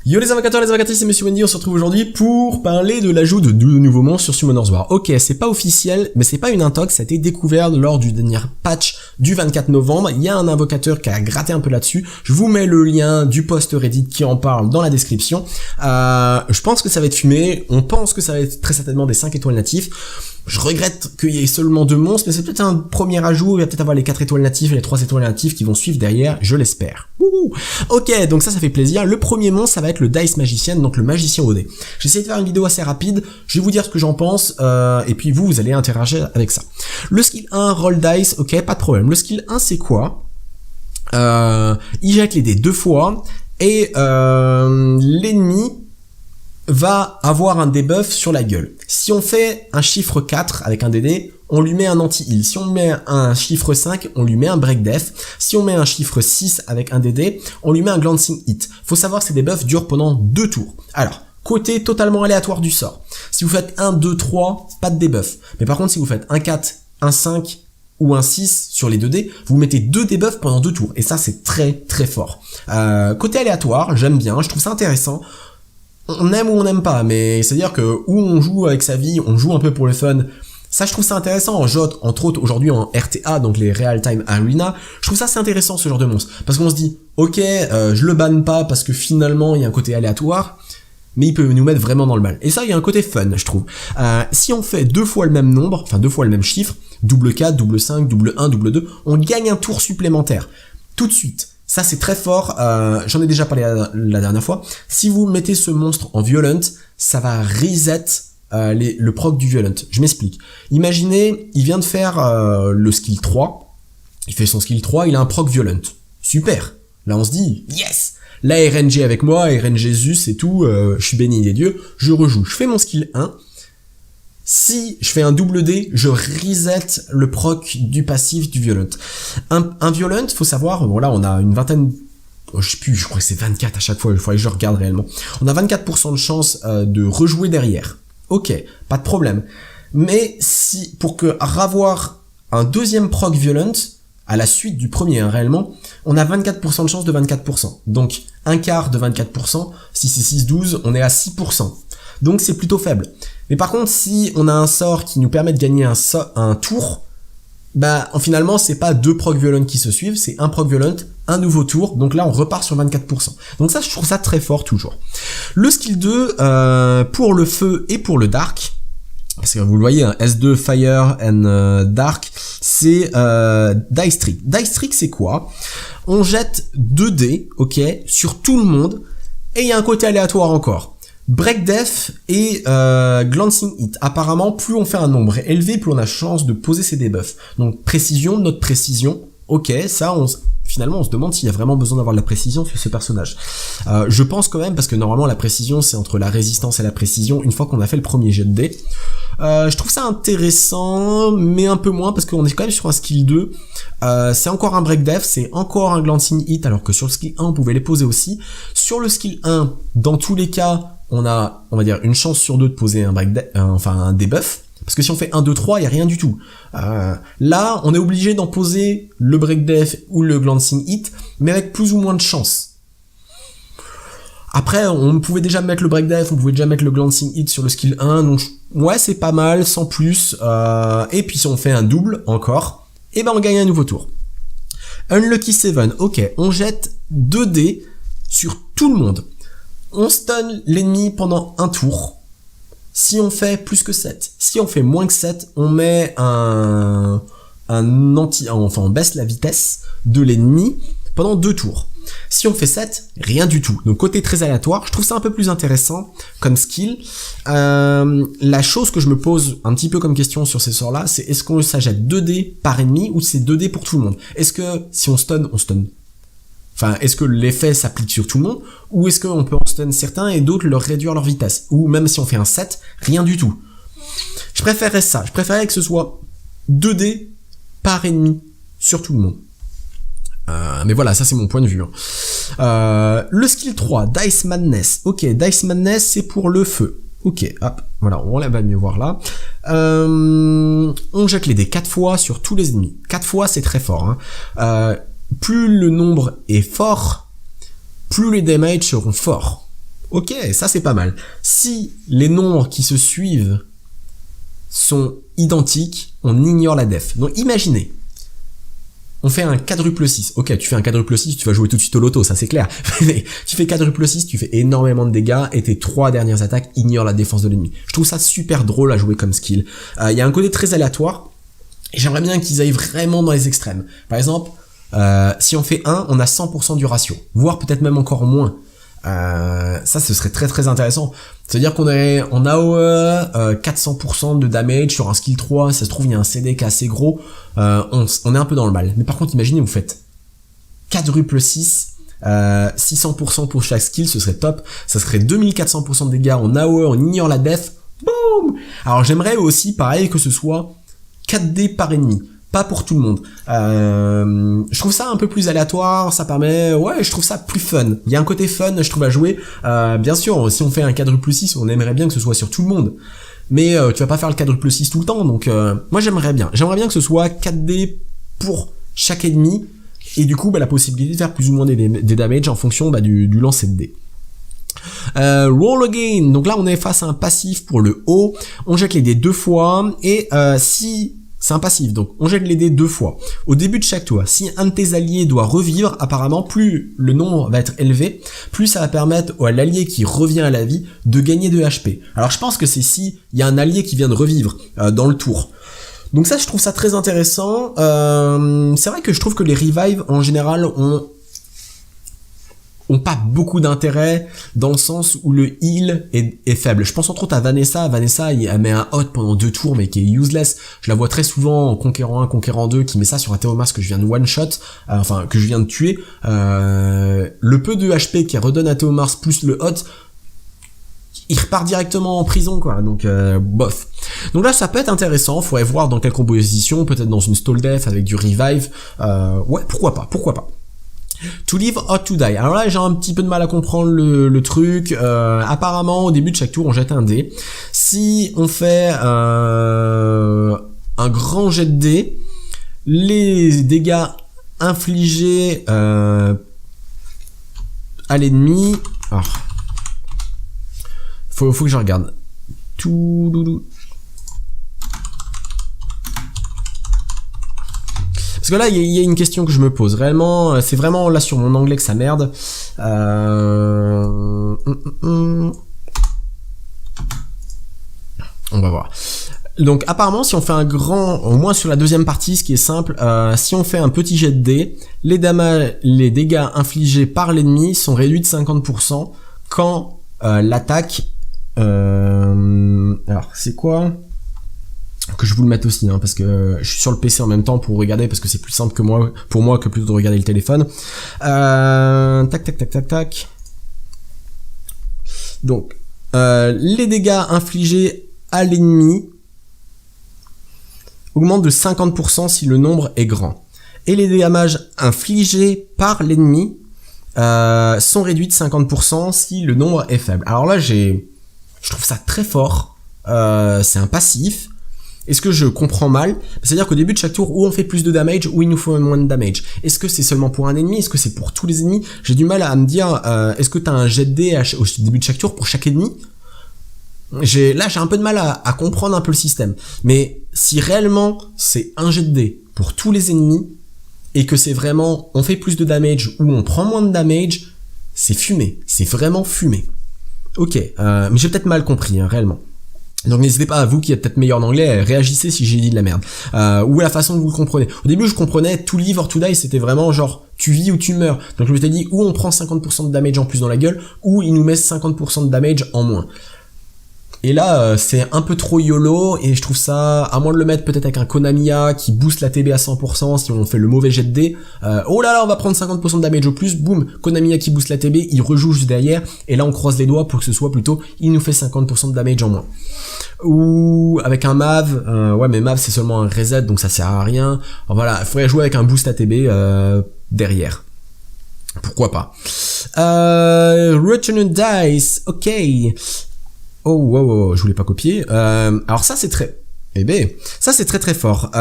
Yo les invocateurs, les invocatrices, c'est Monsieur Wendy, on se retrouve aujourd'hui pour parler de l'ajout de 2 nouveaux monstres sur Summoner's War. Ok, c'est pas officiel, mais c'est pas une intox, ça a été découvert lors du dernier patch du 24 novembre. Il y a un invocateur qui a gratté un peu là-dessus. Je vous mets le lien du post Reddit qui en parle dans la description. Je pense que ça va être fumé, on pense que ça va être très certainement des 5 étoiles natifs. Je regrette qu'il y ait seulement 2 monstres, mais c'est peut-être un premier ajout, il va peut-être avoir les 4 étoiles natives et les 3 étoiles natives qui vont suivre derrière, je l'espère. Ok, donc ça fait plaisir. Le premier monstre, ça va être le Dice Magician, donc le magicien au dé. J'essaie de faire une vidéo assez rapide, je vais vous dire ce que j'en pense, et puis vous allez interagir avec ça. Le skill 1, roll dice, ok, pas de problème. Le skill 1, c'est quoi? Il jette les dés 2 fois, et l'ennemi va avoir un debuff sur la gueule. Si on fait un chiffre 4 avec un DD, on lui met un anti-heal. Si on met un chiffre 5, on lui met un break death. Si on met un chiffre 6 avec un DD, on lui met un glancing hit. Faut savoir que ces debuffs durent pendant 2 tours. Alors, côté totalement aléatoire du sort. Si vous faites 1, 2, 3, pas de debuff. Mais par contre, si vous faites un 4, un 5 ou un 6 sur les 2 dés, vous mettez 2 debuffs pendant 2 tours. Et ça, c'est très très fort. Côté aléatoire, j'aime bien, je trouve ça intéressant. On aime ou on n'aime pas, mais c'est-à-dire que où on joue avec sa vie, on joue un peu pour le fun. Ça, je trouve ça intéressant. En jeu, entre autres, aujourd'hui en RTA, donc les Real Time Arena, je trouve ça assez intéressant ce genre de monstre. Parce qu'on se dit, ok, je le banne pas parce que finalement, il y a un côté aléatoire, mais il peut nous mettre vraiment dans le mal. Et ça, il y a un côté fun, je trouve. Si on fait 2 fois le même nombre, enfin 2 fois le même chiffre, double 4, double 5, double 1, double 2, on gagne un tour supplémentaire. Tout de suite. Ça, c'est très fort, j'en ai déjà parlé la dernière fois. Si vous mettez ce monstre en violent, ça va reset le proc du violent. Je m'explique. Imaginez, il vient de faire le skill 3, il fait son skill 3, il a un proc violent. Super. Là, on se dit, yes, la RNG avec moi, RNG Jésus et tout, je suis béni des dieux, je rejoue. Je fais mon skill 1. Si je fais un double D, je reset le proc du passif du violent. Un violent, faut savoir, bon là on a une vingtaine, je sais plus, je crois que c'est 24 à chaque fois, il faudrait que je regarde réellement. On a 24% de chance de rejouer derrière. Ok, pas de problème. Mais si, pour que avoir un deuxième proc violent, à la suite du premier réellement, on a 24% de chance de 24%. Donc un quart de 24%, si c'est 6, 12, on est à 6%. Donc c'est plutôt faible. Mais par contre, si on a un sort qui nous permet de gagner un tour, bah finalement c'est pas 2 proc violent qui se suivent, c'est un proc violent, un nouveau tour, donc là on repart sur 24%. Donc ça, je trouve ça très fort toujours. Le skill 2, pour le feu et pour le dark, parce que vous le voyez, hein, S2 Fire and Dark, c'est Dice Trick. Dice Trick, c'est quoi? On jette 2 dés, ok, sur tout le monde, et il y a un côté aléatoire encore. Break Death et Glancing Hit. Apparemment, plus on fait un nombre élevé, plus on a chance de poser ses debuffs. Donc précision, notre précision, ok, ça, finalement on se demande s'il y a vraiment besoin d'avoir de la précision sur ce personnage. Je pense quand même, parce que normalement la précision c'est entre la résistance et la précision, une fois qu'on a fait le premier jet de dés. Je trouve ça intéressant, mais un peu moins, parce qu'on est quand même sur un skill 2. C'est encore un Break Death, c'est encore un Glancing Hit, alors que sur le skill 1 on pouvait les poser aussi. Sur le skill 1, dans tous les cas, on a, on va dire, une chance sur 2 de poser un break death, enfin un debuff. Parce que si on fait 1, 2, 3, il n'y a rien du tout. Là, on est obligé d'en poser le break death ou le glancing hit, mais avec plus ou moins de chance. Après, on pouvait déjà mettre le break death, on pouvait déjà mettre le glancing hit sur le skill 1, donc ouais, c'est pas mal, sans plus. Et puis si on fait un double encore, et ben on gagne un nouveau tour. Unlucky 7, ok, on jette 2 dés sur tout le monde. On stun l'ennemi pendant un tour. Si on fait plus que 7, si on fait moins que 7, on met enfin on baisse la vitesse de l'ennemi pendant 2 tours. Si on fait 7, rien du tout. Donc côté très aléatoire, je trouve ça un peu plus intéressant comme skill. La chose que je me pose un petit peu comme question sur ces sorts-là, c'est est-ce qu'on s'achète 2 dés par ennemi ou c'est 2 dés pour tout le monde? Est-ce que si on stun, on stun? Enfin, est-ce que l'effet s'applique sur tout le monde, ou est-ce qu'on peut en stun certains et d'autres leur réduire leur vitesse? Ou même si on fait un 7, rien du tout. Je préférerais ça. Je préférerais que ce soit 2 dés par ennemi sur tout le monde. Mais voilà, ça c'est mon point de vue. Le skill 3, Dice Madness. Ok, Dice Madness, c'est pour le feu. Ok, hop, voilà, on va mieux voir là. On jette les dés 4 fois sur tous les ennemis. 4 fois, c'est très fort. Plus le nombre est fort, plus les damages seront forts. Ok, ça c'est pas mal. Si les nombres qui se suivent sont identiques, on ignore la def. Donc imaginez, on fait un quadruple 6. Ok, tu fais un quadruple 6, tu vas jouer tout de suite au loto, ça c'est clair. Mais tu fais quadruple 6, tu fais énormément de dégâts et tes 3 dernières attaques ignorent la défense de l'ennemi. Je trouve ça super drôle à jouer comme skill. Il y a un côté très aléatoire et j'aimerais bien qu'ils aillent vraiment dans les extrêmes. Par exemple, si on fait 1, on a 100% du ratio, voire peut-être même encore moins. Ça ce serait très très intéressant. C'est-à-dire qu'on est en AOE, 400% de damage sur un skill 3, ça se trouve il y a un CD qui est assez gros, on est un peu dans le mal. Mais par contre imaginez vous faites quadruple 6, 600% pour chaque skill, ce serait top, ça serait 2400% de dégâts en AOE, on ignore la def, boum. Alors j'aimerais aussi pareil que ce soit 4D par ennemi. Pas pour tout le monde. Je trouve ça un peu plus aléatoire, ça permet... Ouais, je trouve ça plus fun. Il y a un côté fun, je trouve, à jouer. Bien sûr, si on fait un quadruple 6, on aimerait bien que ce soit sur tout le monde. Mais tu vas pas faire le quadruple 6 tout le temps, donc moi j'aimerais bien. J'aimerais bien que ce soit 4D pour chaque ennemi, et du coup, la possibilité de faire plus ou moins des damages en fonction du lancer de dés. Roll again, donc là on est face à un passif pour le haut, on jette les dés 2 fois, et si... C'est un passif, donc on jette les dés 2 fois. Au début de chaque tour, si un de tes alliés doit revivre, apparemment, plus le nombre va être élevé, plus ça va permettre à l'allié qui revient à la vie de gagner de HP. Alors je pense que c'est si il y a un allié qui vient de revivre dans le tour. Donc ça, je trouve ça très intéressant. C'est vrai que je trouve que les revives, en général, ont pas beaucoup d'intérêt dans le sens où le heal est faible. Je pense entre autres à Vanessa. Vanessa, elle met un hot pendant 2 tours mais qui est useless. Je la vois très souvent en Conquérant 1, Conquérant 2 qui met ça sur un Théomars que je viens de one shot, que je viens de tuer. Le peu de HP qu'elle redonne à Théomars plus le hot, il repart directement en prison quoi, donc bof. Donc là ça peut être intéressant, faudrait voir dans quelle composition, peut-être dans une stall death avec du revive, ouais pourquoi pas. To live or to die. Alors là, j'ai un petit peu de mal à comprendre le truc. Apparemment, au début de chaque tour, on jette un dé. Si on fait un grand jet de dés, les dégâts infligés à l'ennemi... Oh. Faut que je regarde. Tout doudou. Parce que là, il y a une question que je me pose. Réellement, c'est vraiment là sur mon anglais que ça merde. On va voir. Donc apparemment, si on fait un grand, au moins sur la deuxième partie, ce qui est simple, si on fait un petit jet de dés, les dégâts infligés par l'ennemi sont réduits de 50% quand l'attaque... alors, c'est quoi ? Que je vous le mette aussi, parce que je suis sur le PC en même temps pour regarder, parce que c'est plus simple pour moi que plutôt de regarder le téléphone. Tac. Donc, les dégâts infligés à l'ennemi augmentent de 50% si le nombre est grand. Et les dommages infligés par l'ennemi sont réduits de 50% si le nombre est faible. Alors là, je trouve ça très fort. C'est un passif. Est-ce que je comprends mal? C'est-à-dire qu'au début de chaque tour, où on fait plus de damage, où il nous faut moins de damage. Est-ce que c'est seulement pour un ennemi? Est-ce que c'est pour tous les ennemis? J'ai du mal à me dire, est-ce que t'as un jet de dés au début de chaque tour pour chaque ennemi? J'ai un peu de mal à comprendre un peu le système. Mais si réellement c'est un jet de dés pour tous les ennemis, et que c'est vraiment, on fait plus de damage ou on prend moins de damage, c'est fumé. C'est vraiment fumé. Ok, mais j'ai peut-être mal compris, réellement. Donc n'hésitez pas, à vous qui êtes peut-être meilleur en anglais, réagissez si j'ai dit de la merde. Ou la façon dont vous le comprenez. Au début je comprenais to live or to die, c'était vraiment genre tu vis ou tu meurs. Donc je me suis dit ou on prend 50% de damage en plus dans la gueule, ou il nous met 50% de damage en moins. Et là c'est un peu trop YOLO, et je trouve ça, à moins de le mettre peut-être avec un Konamiya qui booste la TB à 100% si on fait le mauvais jet de dés, oh là là on va prendre 50% de damage au plus, boum, Konamiya qui booste la TB, il rejoue juste derrière, et là on croise les doigts pour que ce soit plutôt, il nous fait 50% de damage en moins. Ou avec un Mav, ouais mais Mav c'est seulement un reset donc ça sert à rien, alors, voilà, il faudrait jouer avec un boost ATB derrière. Pourquoi pas. Return Dice, ok. Oh, wow, je voulais pas copier. Alors ça c'est très... ça c'est très très fort.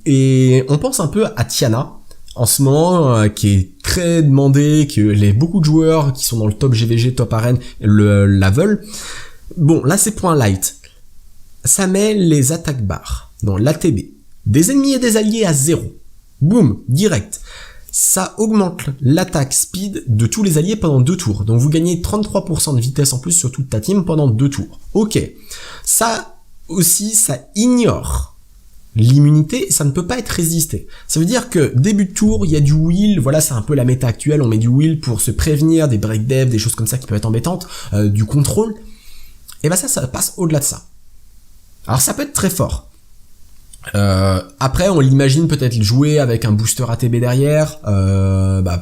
Et on pense un peu à Tiana en ce moment, qui est très demandé, que beaucoup de joueurs qui sont dans le top GVG, top arène, la veulent. Bon, là c'est pour un light. Ça met les attaques barres dans l'ATB des ennemis et des alliés à 0. Boum, direct. Ça augmente l'attaque speed de tous les alliés pendant 2 tours. Donc vous gagnez 33% de vitesse en plus sur toute ta team pendant 2 tours. Ok. Ça aussi, ça ignore l'immunité, ça ne peut pas être résisté. Ça veut dire que début de tour, il y a du wheel, voilà, c'est un peu la méta actuelle, on met du wheel pour se prévenir des break dev, des choses comme ça qui peuvent être embêtantes, du contrôle. Et ben ça passe au-delà de ça. Alors ça peut être très fort. Après on l'imagine peut-être jouer avec un booster ATB derrière,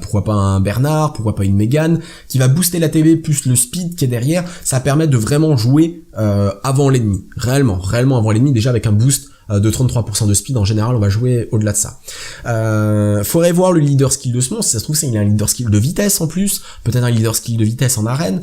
pourquoi pas un Bernard, pourquoi pas une Megan qui va booster l'ATB plus le speed qui est derrière. Ça permet de vraiment jouer avant l'ennemi, réellement avant l'ennemi, déjà avec un boost de 33% de speed. En général on va jouer au-delà de ça. Faudrait voir le leader skill de ce monstre, si ça se trouve il a un leader skill de vitesse en plus, peut-être un leader skill de vitesse en arène.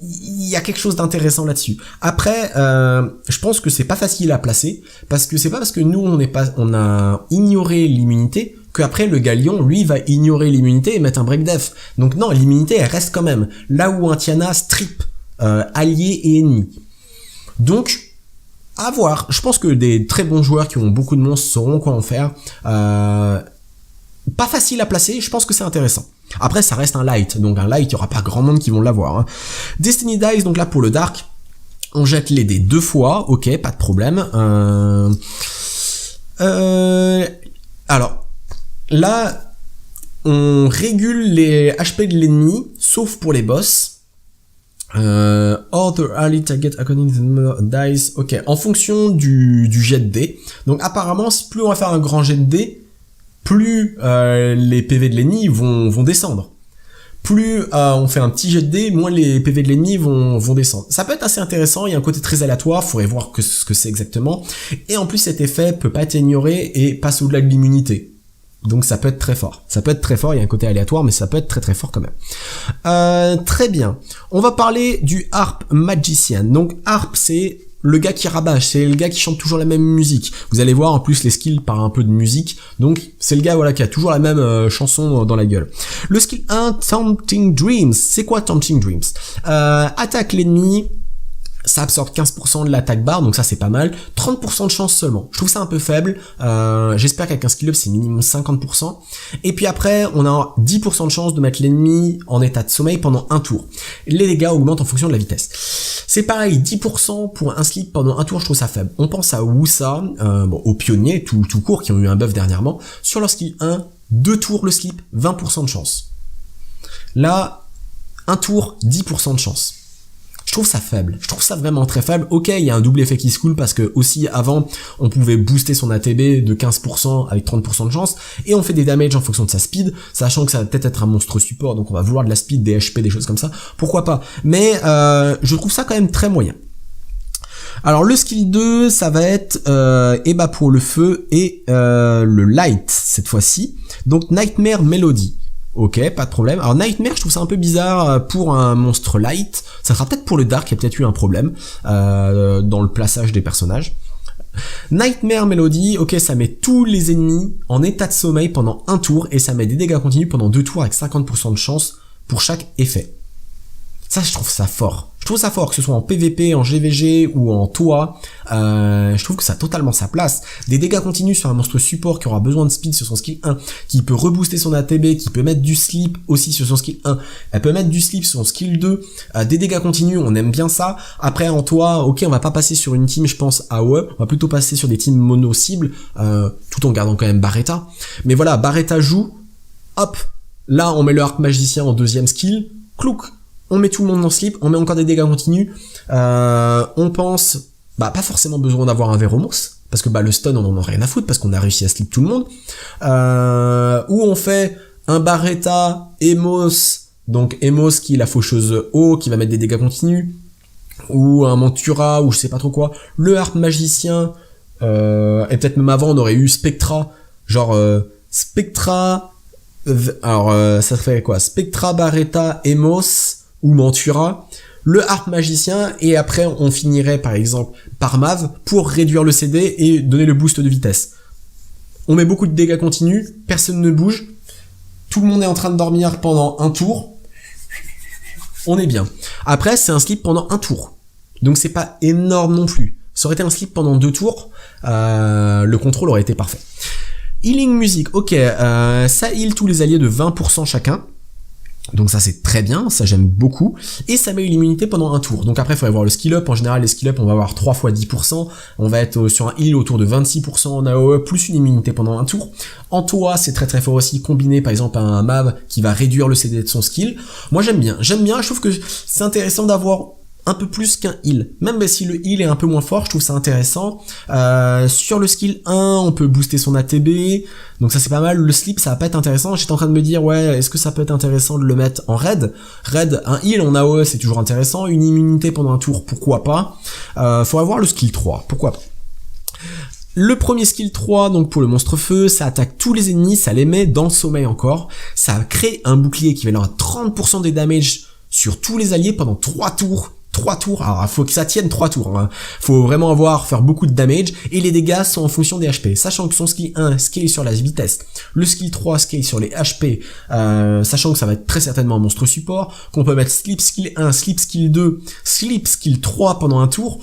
Il y a quelque chose d'intéressant là-dessus. Après, je pense que c'est pas facile à placer, parce que c'est pas parce que nous on a ignoré l'immunité qu'après le Galion, lui, va ignorer l'immunité et mettre un break def. Donc non, l'immunité elle reste quand même. Là où un Tiana strip alliés et ennemis. Donc à voir. Je pense que des très bons joueurs qui ont beaucoup de monstres sauront quoi en faire. Pas facile à placer, je pense que c'est intéressant. Après ça reste un light, donc un light, il y aura pas grand monde qui vont l'avoir. Hein. Destiny Dice, donc là pour le Dark, on jette les dés 2 fois, ok, pas de problème. Alors, là, on régule les HP de l'ennemi, sauf pour les boss. Other ally target according to the number of dice, ok, en fonction du jet de dés. Donc apparemment, plus on va faire un grand jet de dés, plus les PV de l'ennemi vont descendre. Plus on fait un petit jet de dés, moins les PV de l'ennemi vont descendre. Ça peut être assez intéressant, il y a un côté très aléatoire, faudrait voir ce que c'est exactement. Et en plus cet effet peut pas être ignoré et passe au-delà de l'immunité. Donc ça peut être très fort. Ça peut être très fort, il y a un côté aléatoire, mais ça peut être très très fort quand même. Très bien. On va parler du Harp Magician. Donc Harp, c'est le gars qui rabâche, c'est le gars qui chante toujours la même musique. Vous allez voir en plus les skills par un peu de musique. Donc c'est le gars voilà qui a toujours la même chanson dans la gueule. Le skill 1, Tempting Dreams. C'est quoi Tempting Dreams? Attaque l'ennemi. Ça absorbe 15% de l'attaque barre, donc ça c'est pas mal. 30% de chance seulement. Je trouve ça un peu faible. J'espère qu'avec un skill up c'est minimum 50%. Et puis après, on a 10% de chance de mettre l'ennemi en état de sommeil pendant un tour. Les dégâts augmentent en fonction de la vitesse. C'est pareil, 10% pour un sleep pendant un tour, je trouve ça faible. On pense à Wusa, aux pionniers tout court qui ont eu un buff dernièrement. Sur leur skill 1, 2 tours le sleep, 20% de chance. Là, un tour, 10% de chance. Je trouve ça faible, je trouve ça vraiment très faible. Ok, il y a un double effet qui se coule parce que aussi avant, on pouvait booster son ATB de 15% avec 30% de chance et on fait des damages en fonction de sa speed, sachant que ça va peut-être être un monstre support, donc on va vouloir de la speed, des HP, des choses comme ça, pourquoi pas. Mais je trouve ça quand même très moyen. Alors le skill 2, ça va être pour le feu et le light cette fois-ci. Donc Nightmare Melody. Ok, pas de problème. Alors Nightmare, je trouve ça un peu bizarre pour un monstre light. Ça sera peut-être pour le Dark, il y a peut-être eu un problème dans le plaçage des personnages. Nightmare Melody, ok, ça met tous les ennemis en état de sommeil pendant un tour et ça met des dégâts continus pendant 2 tours avec 50% de chance pour chaque effet. Ça, je trouve ça fort. Je trouve ça fort, que ce soit en PVP, en GVG ou en TOA. Je trouve que ça a totalement sa place. Des dégâts continus sur un monstre support qui aura besoin de speed sur son skill 1, qui peut rebooster son ATB, qui peut mettre du sleep aussi sur son skill 1. Elle peut mettre du sleep sur son skill 2. Des dégâts continus, on aime bien ça. Après, en TOA, ok, on va pas passer sur une team, je pense, AOE. On va plutôt passer sur des teams mono-cibles, tout en gardant quand même Barretta. Mais voilà, Barretta joue. Hop, là, on met le Harp Magicien en deuxième skill. Clouc. On met tout le monde en slip, on met encore des dégâts continus, on pense, pas forcément besoin d'avoir un Véromos, parce que le stun on en a rien à foutre, parce qu'on a réussi à slip tout le monde, ou on fait un Barretta, Emos, donc Emos qui est la faucheuse haut, qui va mettre des dégâts continus, ou un Mantura, ou je sais pas trop quoi, le Harp Magicien, et peut-être même avant on aurait eu Spectra, genre Spectra, alors ça fait quoi, Spectra, Barretta, Emos, ou Mantura, le Harp Magicien, et après on finirait par exemple par Mav pour réduire le CD et donner le boost de vitesse. On met beaucoup de dégâts continus, personne ne bouge, tout le monde est en train de dormir pendant un tour. On est bien. Après, c'est un sleep pendant un tour. Donc c'est pas énorme non plus. Ça aurait été un sleep pendant 2 tours, le contrôle aurait été parfait. Healing music, ok, ça heal tous les alliés de 20% chacun. Donc ça c'est très bien, ça j'aime beaucoup. Et ça met une immunité pendant un tour. Donc après il faut avoir le skill up. En général les skill up on va avoir 3 fois 10%. On va être sur un heal autour de 26% en AOE plus une immunité pendant un tour. En toi c'est très très fort aussi, combiné par exemple à un MAV qui va réduire le CD de son skill. Moi j'aime bien, je trouve que c'est intéressant d'avoir un peu plus qu'un heal. Même si le heal est un peu moins fort, je trouve ça intéressant. Sur le skill 1, on peut booster son ATB. Donc ça c'est pas mal. Le sleep, ça va pas être intéressant. J'étais en train de me dire, ouais, est-ce que ça peut être intéressant de le mettre en raid? Raid, un heal en AOE, c'est toujours intéressant. Une immunité pendant un tour, pourquoi pas. Faudra voir le skill 3, pourquoi pas. Le premier skill 3, donc pour le monstre feu, ça attaque tous les ennemis, ça les met dans le sommeil encore. Ça crée un bouclier équivalent à 30% des damages sur tous les alliés pendant 3 tours. 3 tours, alors faut que ça tienne 3 tours, hein. Faut vraiment faire beaucoup de damage, et les dégâts sont en fonction des HP, sachant que son skill 1 scale sur la vitesse, le skill 3 scale sur les HP, sachant que ça va être très certainement un monstre support, qu'on peut mettre sleep skill 1, sleep skill 2, sleep skill 3 pendant un tour.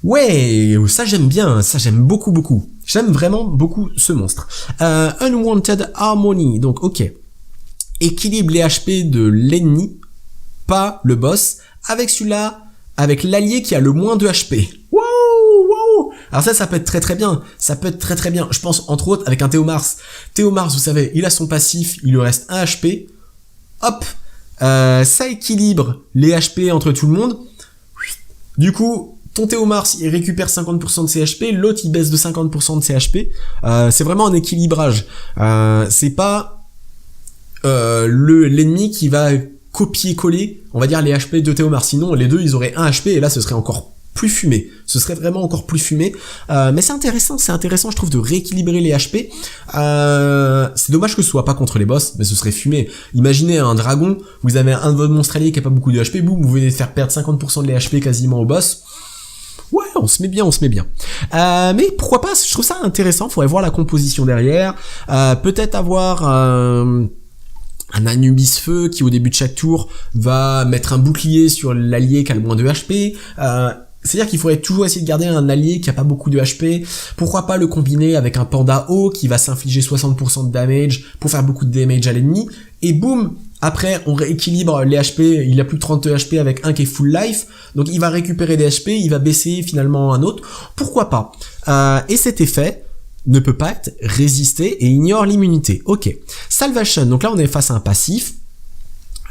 Ouais, ça j'aime bien, ça j'aime beaucoup, j'aime vraiment beaucoup ce monstre. Unwanted Harmony, donc ok, équilibre les HP de l'ennemi, pas le boss, avec celui-là, avec l'allié qui a le moins de HP. Wow. Alors ça peut être très bien. Ça peut être très bien. Je pense entre autres avec un Théomars. Théomars, vous savez, il a son passif, il lui reste 1 HP. Hop, ça équilibre les HP entre tout le monde. Du coup, ton Théomars, il récupère 50% de ses HP, l'autre il baisse de 50% de ses HP. C'est vraiment un équilibrage. C'est pas l'ennemi qui va copier-coller, on va dire, les HP de Théomars. Sinon, les deux, ils auraient 1 HP et là, ce serait encore plus fumé. Ce serait vraiment encore plus fumé. Mais c'est intéressant, je trouve, de rééquilibrer les HP. C'est dommage que ce soit pas contre les boss, mais ce serait fumé. Imaginez un dragon, vous avez un de vos monstres alliés qui a pas beaucoup de HP, boum, vous venez de faire perdre 50% de les HP quasiment au boss. Ouais, on se met bien. Mais pourquoi pas, je trouve ça intéressant, faudrait voir la composition derrière. Peut-être avoir un Anubis feu qui au début de chaque tour va mettre un bouclier sur l'allié qui a le moins de HP. C'est-à-dire qu'il faudrait toujours essayer de garder un allié qui a pas beaucoup de HP. Pourquoi pas le combiner avec un panda haut qui va s'infliger 60% de damage pour faire beaucoup de damage à l'ennemi. Et boum, après on rééquilibre les HP, il a plus de 30 HP avec un qui est full life. Donc il va récupérer des HP, il va baisser finalement un autre. Pourquoi pas. Et cet effet ne peut pas être résisté et ignore l'immunité. Ok. Salvation, donc là on est face à un passif.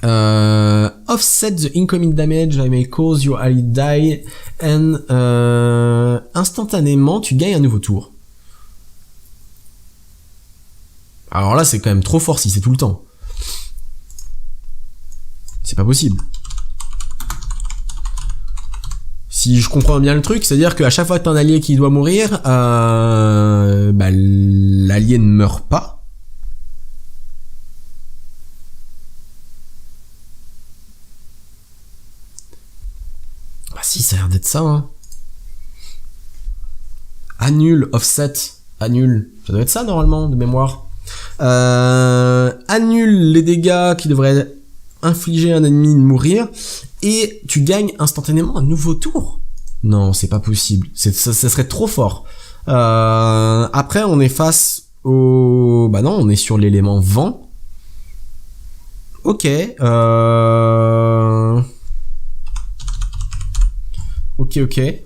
Offset the incoming damage I may cause your ally die and instantanément tu gagnes un nouveau tour. Alors là c'est quand même trop fort si c'est tout le temps. C'est pas possible. Si je comprends bien le truc, c'est-à-dire qu'à chaque fois que t'as un allié qui doit mourir, l'allié ne meurt pas. Bah si, ça a l'air d'être ça, hein. Annule, offset, annule. Ça doit être ça normalement, de mémoire. Annule les dégâts qui devraient infliger un ennemi de mourir. Et tu gagnes instantanément un nouveau tour. Non, c'est pas possible. Ça serait trop fort. Après, on est face au... Bah non, on est sur l'élément vent. Ok. Ok. Je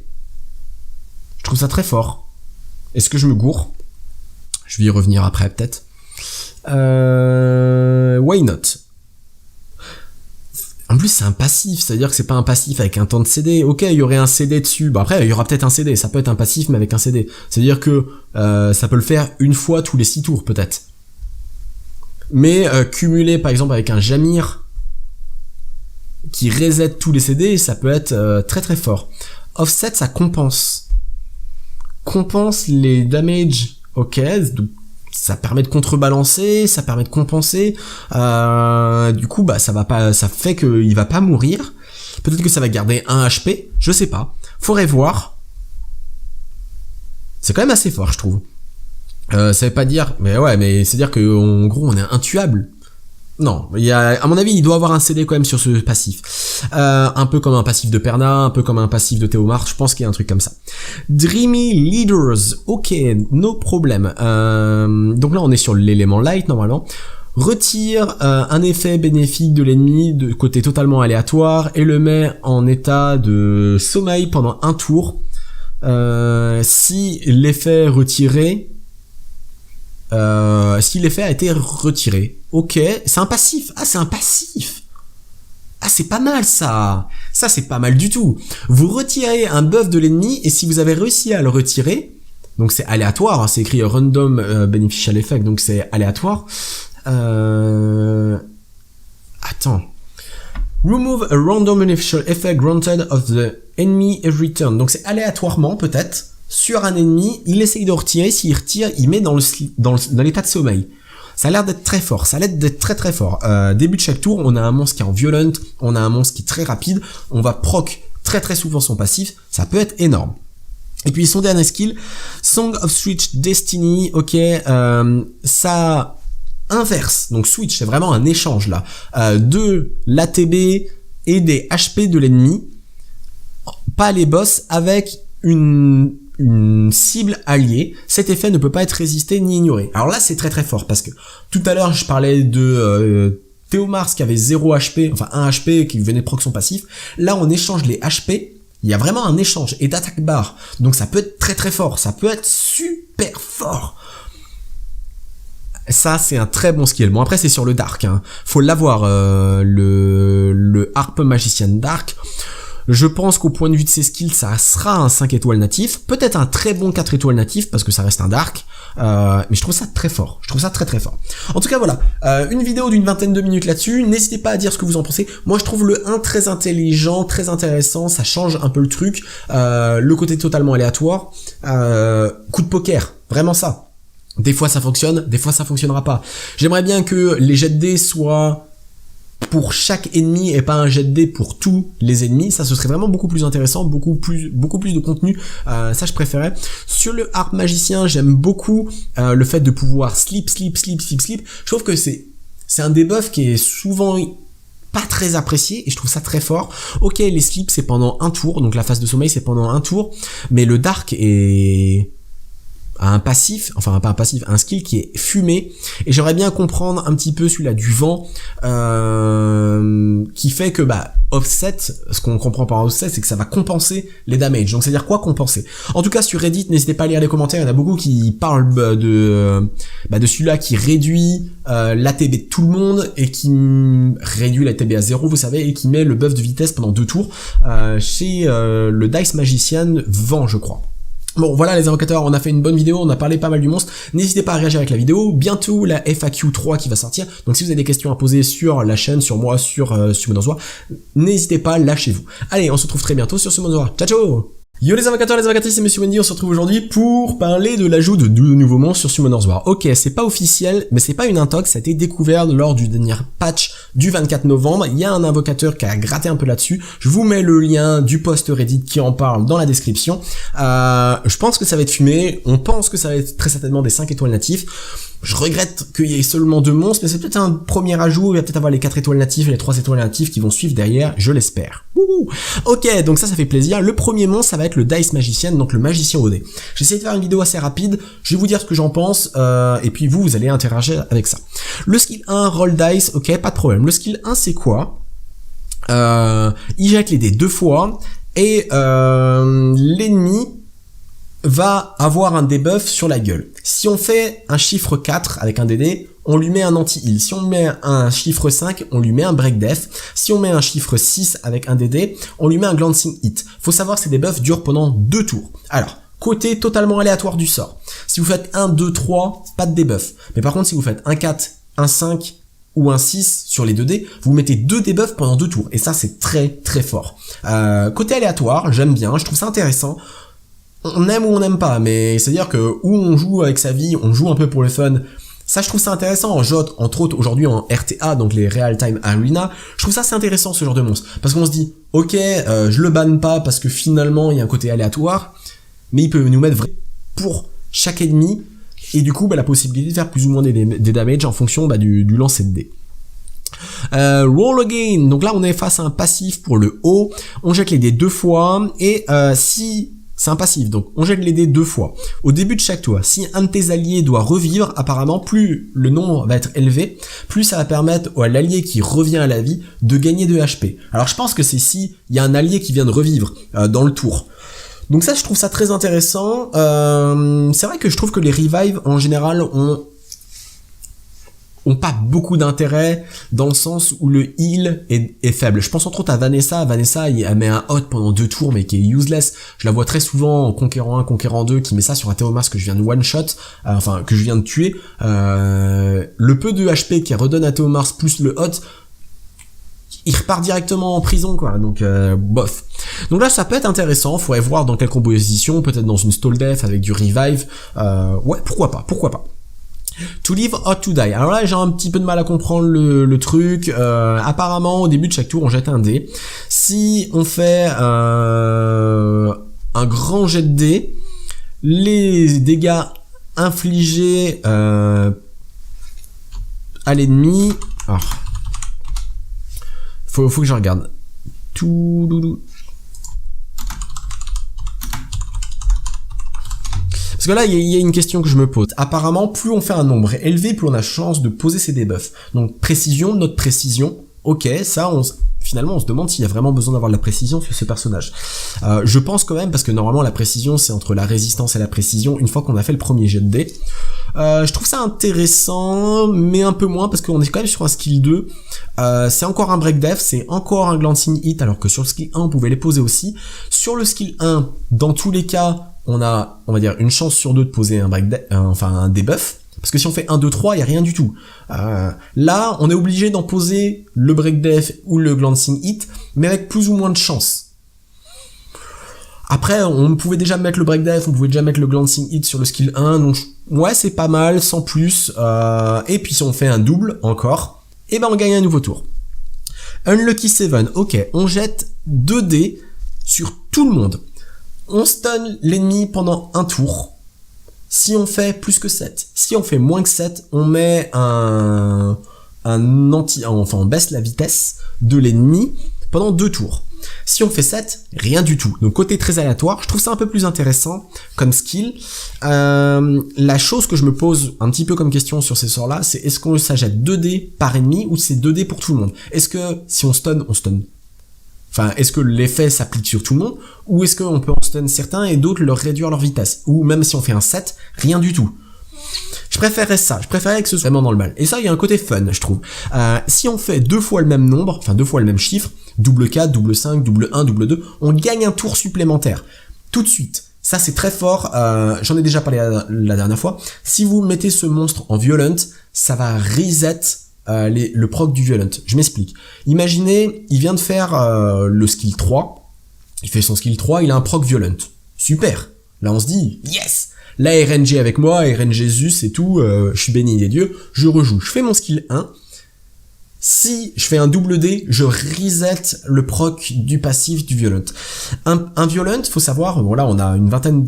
trouve ça très fort. Est-ce que je me gourre? Je vais y revenir après, peut-être. Why not? En plus, c'est un passif, c'est-à-dire que c'est pas un passif avec un temps de CD. Ok, il y aurait un CD dessus. Bah après, il y aura peut-être un CD. Ça peut être un passif, mais avec un CD. C'est-à-dire que ça peut le faire une fois tous les 6 tours, peut-être. Mais cumulé, par exemple, avec un Jamir qui reset tous les CD, ça peut être très très fort. Offset, ça compense. Compense les damages. Ok, donc ça permet de contrebalancer, ça permet de compenser. Du coup, bah ça fait qu'il va pas mourir. Peut-être que ça va garder 1 HP, je sais pas. Faudrait voir. C'est quand même assez fort, je trouve. Ça veut pas dire, mais ouais, mais c'est dire que en gros on est intuable. Non, il y a, à mon avis, il doit avoir un CD quand même sur ce passif. Un peu comme un passif de Perna, un peu comme un passif de Théomar, je pense qu'il y a un truc comme ça. Dreamy Leaders, ok, no problème. Donc là, on est sur l'élément light, normalement. Retire un effet bénéfique de l'ennemi de côté totalement aléatoire et le met en état de sommeil pendant un tour. Si l'effet retiré... si l'effet a été retiré. Ok, c'est un passif. Ah, c'est un passif. Ah, c'est pas mal ça. Ça, c'est pas mal du tout. Vous retirez un buff de l'ennemi et si vous avez réussi à le retirer, donc c'est aléatoire, hein, c'est écrit random beneficial effect, donc c'est aléatoire. Attends. Remove a random beneficial effect granted of the enemy every turn. Donc c'est aléatoirement peut-être. Sur un ennemi, il essaye de retirer, s'il retire, il met dans l'état de sommeil. Ça a l'air d'être très fort, ça a l'air d'être très très fort. Début de chaque tour, on a un monstre qui est en violent, on a un monstre qui est très rapide, on va proc très très souvent son passif, ça peut être énorme. Et puis son dernier skill, Song of Switch Destiny, ok, ça inverse, donc Switch c'est vraiment un échange là, de l'ATB et des HP de l'ennemi, pas les boss, avec une cible alliée. Cet effet ne peut pas être résisté ni ignoré. Alors là c'est très très fort parce que tout à l'heure je parlais de Théomars qui avait 0 HP, enfin 1 HP qui venait proc son passif. Là on échange les HP, il y a vraiment un échange et d'attaque barre. Donc ça peut être très très fort, ça peut être super fort. Ça c'est un très bon skill. Bon après c'est sur le Dark, hein. Faut l'avoir, le Harpe Magicien Dark. Je pense qu'au point de vue de ses skills, ça sera un 5 étoiles natif, peut-être un très bon 4 étoiles natif, parce que ça reste un dark, mais je trouve ça très fort, je trouve ça très très fort. En tout cas voilà, une vidéo d'une vingtaine de minutes là-dessus, n'hésitez pas à dire ce que vous en pensez. Moi je trouve le 1 très intelligent, très intéressant, ça change un peu le truc, le côté totalement aléatoire, coup de poker, vraiment ça. Des fois ça fonctionne, des fois ça fonctionnera pas. J'aimerais bien que les jets de dés soient pour chaque ennemi et pas un jet de dés pour tous les ennemis, ça ce serait vraiment beaucoup plus intéressant, beaucoup plus de contenu, ça je préférais. Sur le Harpe Magicien, j'aime beaucoup le fait de pouvoir sleep, je trouve que c'est un debuff qui est souvent pas très apprécié et je trouve ça très fort. Ok, les sleeps c'est pendant un tour, donc la phase de sommeil c'est pendant un tour, mais le Dark est un passif, enfin pas un passif, un skill qui est fumé, et j'aimerais bien comprendre un petit peu celui-là du vent, qui fait que offset, ce qu'on comprend par offset, c'est que ça va compenser les damages. Donc c'est à dire quoi compenser? En tout cas sur Reddit, n'hésitez pas à lire les commentaires, il y en a beaucoup qui parlent de celui-là qui réduit l'ATB de tout le monde et qui réduit l'ATB à 0, vous savez, et qui met le buff de vitesse pendant 2 tours chez le Dice Magician Vent, je crois. Bon voilà les invocateurs, on a fait une bonne vidéo, on a parlé pas mal du monstre, n'hésitez pas à réagir avec la vidéo, bientôt la FAQ 3 qui va sortir, donc si vous avez des questions à poser sur la chaîne, sur moi, sur Summoners War, n'hésitez pas, lâchez-vous. Allez, on se retrouve très bientôt sur Summoners War, ciao ciao. Yo les invocateurs, les invocatrices, c'est Monsieur Wendy, on se retrouve aujourd'hui pour parler de l'ajout de 2 nouveaux monstres sur Summoners War. Ok, c'est pas officiel, mais c'est pas une intox, ça a été découvert lors du dernier patch du 24 novembre, il y a un invocateur qui a gratté un peu là-dessus, je vous mets le lien du post Reddit qui en parle dans la description. Je pense que ça va être fumé, on pense que ça va être très certainement des 5 étoiles natifs. Je regrette qu'il y ait seulement 2 monstres, mais c'est peut-être un premier ajout, il va peut-être avoir les 4 étoiles natives et les 3 étoiles natives qui vont suivre derrière, je l'espère. Ok, donc ça fait plaisir. Le premier monstre, ça va être le Dice Magician, donc le magicien au dé. J'ai essayé de faire une vidéo assez rapide, je vais vous dire ce que j'en pense, et puis vous allez interagir avec ça. Le skill 1, roll dice, ok, pas de problème. Le skill 1, c'est quoi? Il jette les dés 2 fois, et l'ennemi va avoir un debuff sur la gueule. Si on fait un chiffre 4 avec un DD, on lui met un anti-heal. Si on met un chiffre 5, on lui met un break death. Si on met un chiffre 6 avec un DD, on lui met un glancing hit. Faut savoir que ces debuffs durent pendant 2 tours. Alors, côté totalement aléatoire du sort. Si vous faites 1, 2, 3, pas de debuff. Mais par contre, si vous faites un 4, un 5 ou un 6 sur les 2D, vous mettez 2 debuffs pendant 2 tours. Et ça, c'est très très fort. Côté aléatoire, j'aime bien, je trouve ça intéressant. On aime ou on n'aime pas, mais c'est-à-dire que où on joue avec sa vie, on joue un peu pour le fun. Ça, je trouve ça intéressant. En jeu, entre autres, aujourd'hui en RTA, donc les Real Time Arena, je trouve ça assez intéressant ce genre de monstre. Parce qu'on se dit, ok, je le banne pas parce que finalement, il y a un côté aléatoire, mais il peut nous mettre vraiment pour chaque ennemi et du coup la possibilité de faire plus ou moins des damages en fonction du lancer de dés. Roll again, donc là on est face à un passif pour le haut, on jette les dés 2 fois, et si c'est un passif, donc on jette les dés 2 fois. Au début de chaque tour, si un de tes alliés doit revivre, apparemment plus le nombre va être élevé, plus ça va permettre à l'allié qui revient à la vie de gagner de HP. Alors je pense que c'est si il y a un allié qui vient de revivre dans le tour. Donc ça je trouve ça très intéressant. C'est vrai que je trouve que les revives en général ont pas beaucoup d'intérêt dans le sens où le heal est faible. Je pense entre autres à Vanessa. Vanessa, elle met un hot pendant 2 tours mais qui est useless. Je la vois très souvent en Conquérant 1, Conquérant 2 qui met ça sur un Théomas que je viens de one shot, que je viens de tuer. Le peu de HP qu'elle redonne à Théomas plus le hot, il repart directement en prison quoi, donc bof. Donc là ça peut être intéressant, faudrait voir dans quelle composition, peut-être dans une stall death avec du revive, ouais pourquoi pas. To live or to die. Alors là j'ai un petit peu de mal à comprendre le truc. Apparemment au début de chaque tour on jette un dé. Si on fait un grand jet de dés, les dégâts infligés à l'ennemi. Alors, faut que je regarde. Parce que là, il y a une question que je me pose. Apparemment, plus on fait un nombre élevé, plus on a chance de poser ses debuffs. Donc, précision, notre précision. Ok, ça, finalement, on se demande s'il y a vraiment besoin d'avoir de la précision sur ce personnage. Je pense quand même, parce que normalement, la précision, c'est entre la résistance et la précision, une fois qu'on a fait le premier jet de dés. Je trouve ça intéressant, mais un peu moins, parce qu'on est quand même sur un skill 2. C'est encore un break def, c'est encore un glancing hit, alors que sur le skill 1, on pouvait les poser aussi. Sur le skill 1, dans tous les cas, on a, on va dire, une chance sur 2 de poser un un debuff. Parce que si on fait 1, 2, 3, il n'y a rien du tout. Là, on est obligé d'en poser le break def ou le glancing hit, mais avec plus ou moins de chance. Après, on pouvait déjà mettre le break def, on pouvait déjà mettre le glancing hit sur le skill 1, donc ouais, c'est pas mal, sans plus. Et puis si on fait un double, encore, et ben on gagne un nouveau tour. Unlucky 7, ok, on jette 2 dés sur tout le monde. On stun l'ennemi pendant un tour. Si on fait plus que 7, si on fait moins que 7, on met on baisse la vitesse de l'ennemi pendant 2 tours. Si on fait 7, rien du tout. Donc côté très aléatoire, je trouve ça un peu plus intéressant comme skill. La chose que je me pose un petit peu comme question sur ces sorts-là, c'est est-ce qu'on s'achète 2 dés par ennemi ou c'est 2 dés pour tout le monde? Est-ce que si on stun, on stun? Enfin, est-ce que l'effet s'applique sur tout le monde, ou est-ce qu'on peut en stun certains et d'autres leur réduire leur vitesse? Ou même si on fait un 7, rien du tout. Je préférerais ça, je préférerais que ce soit vraiment dans le mal. Et ça, il y a un côté fun, je trouve. Si on fait 2 fois le même nombre, enfin 2 fois le même chiffre, double 4, double 5, double 1, double 2, on gagne un tour supplémentaire. Tout de suite. Ça, c'est très fort. J'en ai déjà parlé la dernière fois. Si vous mettez ce monstre en violent, ça va reset le proc du violent. Je m'explique. Imaginez, il vient de faire le skill 3. Il fait son skill 3, il a un proc violent. Super. Là, on se dit, yes! Là, RNG avec moi, RNG Jésus et tout, je suis béni des dieux, je rejoue. Je fais mon skill 1. Si je fais un double D, je reset le proc du passif du violent. Un violent, faut savoir, bon là, on a une vingtaine...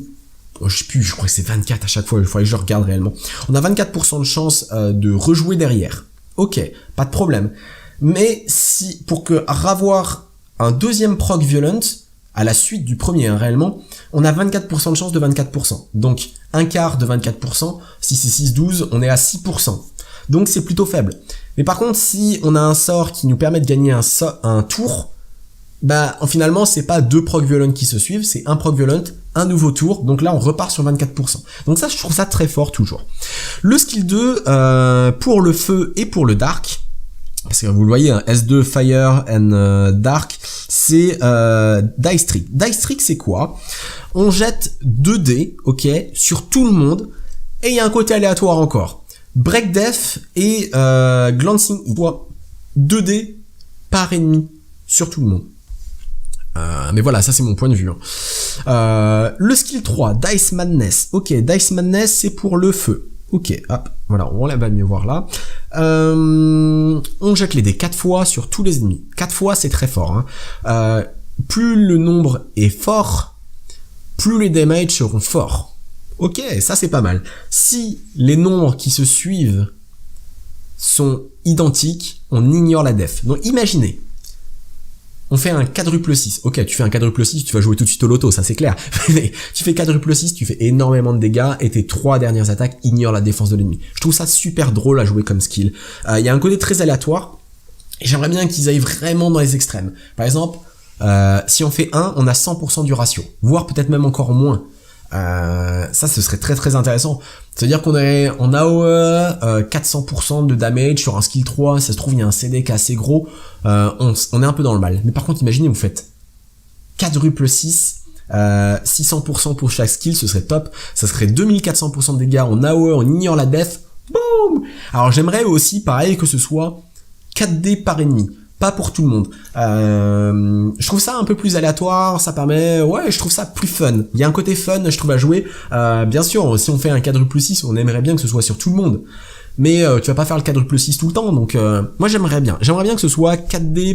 je sais plus, je crois que c'est 24 à chaque fois, il faudrait que je regarde réellement. On a 24% de chance de rejouer derrière. Ok, pas de problème. Mais si, pour avoir un deuxième proc violent, à la suite du premier, réellement, on a 24% de chance de 24%. Donc, un quart de 24%, si c'est 6-12, on est à 6%. Donc, c'est plutôt faible. Mais par contre, si on a un sort qui nous permet de gagner un tour, bah, finalement, c'est pas 2 proc violent qui se suivent, c'est un proc violent, un nouveau tour. Donc là, on repart sur 24%. Donc ça, je trouve ça très fort, toujours. Le skill 2, pour le feu et pour le dark, parce que vous le voyez, hein, S2 Fire and Dark, c'est Dice Trick. Dice Trick, c'est quoi? On jette 2 dés, ok, sur tout le monde, et il y a un côté aléatoire encore. Break Def et Glancing Hit. 2 dés par ennemi sur tout le monde. Mais voilà, ça c'est mon point de vue. Hein. Le skill 3, Dice Madness. Ok, Dice Madness, c'est pour le feu. Ok, hop, voilà, on va mieux voir là. On jette les dés 4 fois sur tous les ennemis. 4 fois, c'est très fort. Hein. Plus le nombre est fort, plus les damages seront forts. Ok, ça c'est pas mal. Si les nombres qui se suivent sont identiques, on ignore la def. Donc imaginez, on fait un quadruple 6. Ok, tu fais un quadruple 6, tu vas jouer tout de suite au loto, ça c'est clair. Mais tu fais quadruple 6, tu fais énormément de dégâts et tes 3 dernières attaques ignorent la défense de l'ennemi. Je trouve ça super drôle à jouer comme skill. Il y a un côté très aléatoire et j'aimerais bien qu'ils aillent vraiment dans les extrêmes. Par exemple, si on fait 1, on a 100% du ratio, voire peut-être même encore moins. Ça ce serait très très intéressant. C'est-à-dire qu'on est en AOE, 400% de damage sur un skill 3, ça se trouve il y a un CD qui est assez gros, on est un peu dans le mal. Mais par contre imaginez vous faites quadruple 6, 600% pour chaque skill, ce serait top, ça serait 2400% de dégâts en AOE, on ignore la def, boum. Alors j'aimerais aussi pareil que ce soit 4D par ennemi. Pas pour tout le monde. Je trouve ça un peu plus aléatoire, ça permet... Ouais, je trouve ça plus fun. Il y a un côté fun, je trouve, à jouer. Bien sûr, si on fait un quadruple 6, on aimerait bien que ce soit sur tout le monde. Mais tu vas pas faire le quadruple 6 tout le temps, donc moi j'aimerais bien. J'aimerais bien que ce soit 4D